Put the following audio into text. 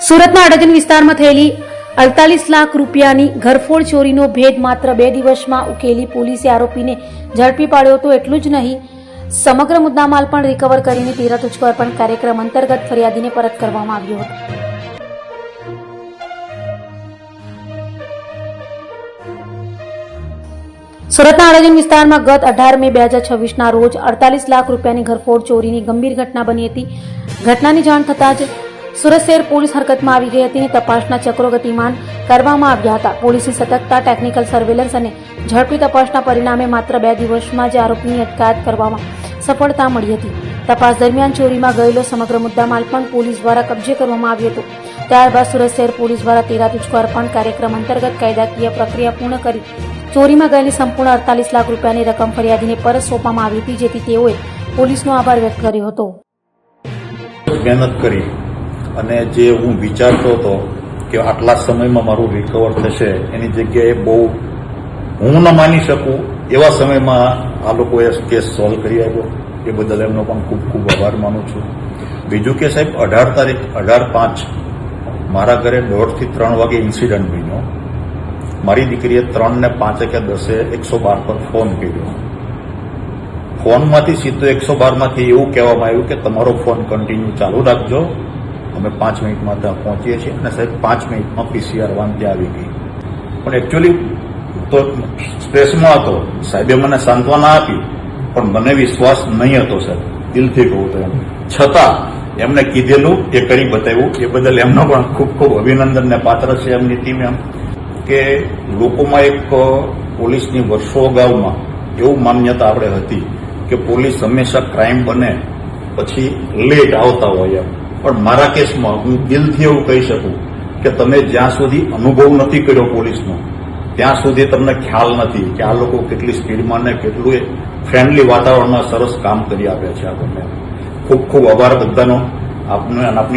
સુરતના અડાજણ વિસ્તારમાં થયેલી 48 લાખ રૂપિયાની ઘરફોડ ચોરીનો ભેદ માત્ર 2 દિવસમાં ઉકેલી પોલીસે આરોપીને ઝડપી પાડ્યો હતો. એટલું જ નહીં, સમગ્ર મુદ્દામાલ પણ રિકવર કરીને તેરા તુજકો અર્પણ કાર્યક્રમ અંતર્ગત ફરિયાદીને પરત કરવામાં આવ્યો હતો. સુરતના અડાજણ વિસ્તારમાં ગત 18 મે 2026ના રોજ 48 લાખ રૂપિયાની ઘરફોડ ચોરીની ગંભીર ઘટના બની હતી. ઘટનાની જાણ થતાં જ સુરત શહેર પોલીસ હરકતમાં આવી ગઈ હતી અને તપાસના ચક્રો ગતિમાન કરવામાં આવ્યા હતા. પોલીસની સતર્કતા, ટેકનિકલ સર્વેલન્સ અને ઝડપી તપાસના પરિણામે માત્ર 2 દિવસમાં જ આરોપીની અટકાયત કરવામાં સફળતા મળી હતી. તપાસ દરમિયાન ચોરીમાં ગયેલો સમગ્ર મુદ્દામાલ પણ પોલીસ દ્વારા કબજે કરવામાં આવ્યો હતો. ત્યારબાદ સુરત શહેર પોલીસ દ્વારા તેરા તુજકો અર્પણ કાર્યક્રમ અંતર્ગત કાયદાકીય પ્રક્રિયા પૂર્ણ કરી ચોરીમાં ગયેલી સંપૂર્ણ 48 લાખ રૂપિયાની રકમ ફરિયાદીને પરત સોંપવામાં આવી હતી, જેથી તેઓએ પોલીસનો આભાર વ્યક્ત કર્યો હતો. મહેનત કરી અને જે હું વિચારતો હતો કે આટલા સમયમાં મારું રિકવર થશે, એની જગ્યાએ બહુ હું ન માની શકું એવા સમયમાં આ લોકોએ કેસ સોલ્વ કરી આપ્યો. એ બદલ એમનો પણ ખૂબ ખૂબ આભાર માનું છું. બીજું કે સાહેબ 18/5 મારા ઘરે 2:30 થી 3 વાગે ઇન્સિડન્ટ બન્યો. મારી દીકરીએ 3 ને 5 કે 10 112 પર ફોન કર્યો. ફોનમાંથી સીધો 112માંથી એવું કહેવામાં આવ્યું કે તમારો ફોન કન્ટિન્યુ ચાલુ રાખજો, અમે 5 મિનિટમાં ત્યાં પહોંચીએ છીએ. અને સાહેબ 5 મિનિટમાં PCR વાન ત્યાં આવી ગઈ. પણ એકચ્યુઅલી તો સ્ટ્રેસમાં હતો. સાહેબે મને સાંત્વના આપી, પણ મને વિશ્વાસ નહીં હતો સાહેબ, દિલથી કહું તો એમ. છતાં એમને કીધેલું એ કરી બતાવ્યું. એ બદલ એમનો પણ ખૂબ ખૂબ અભિનંદનને પાત્ર છે એમની ટીમ. એમ કે લોકોમાં એક પોલીસની વર્ષો અગાઉમાં એવું માન્યતા આપણે હતી કે પોલીસ હંમેશા ક્રાઇમ બને પછી લેટ આવતા હોય એમ. પણ મારા કેસમાં હું દિલથી એવું કહી શકું કે તમે જ્યાં સુધી અનુભવ નથી કર્યો પોલીસનો, ત્યાં સુધી તમને ખ્યાલ નથી કે આ લોકો કેટલી સ્પીડમાં ને કેટલું ફ્રેન્ડલી વાતાવરણમાં સરસ કામ કરી આપે છે આપણને. ખૂબ ખૂબ આભાર બધાનો, આપને અને આપની